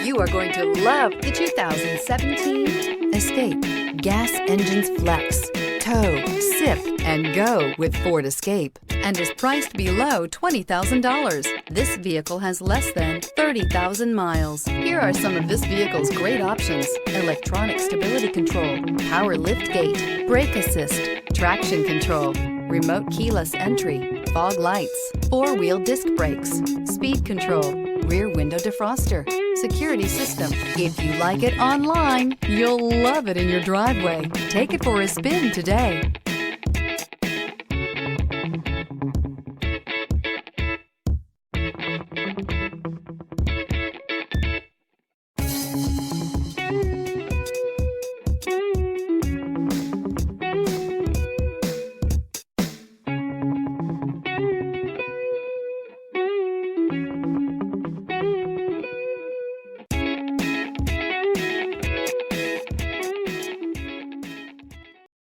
You are going to love the 2017 Escape. Gas engines flex, tow, sip, and go with Ford Escape, and is priced below $20,000. This vehicle has less than 30,000 miles. Here are some of this vehicle's great options: electronic stability control, power lift gate, brake assist, traction control, remote keyless entry, fog lights, four-wheel disc brakes, speed control, rear window defroster, security system. If you like it online, you'll love it in your driveway. Take it for a spin today.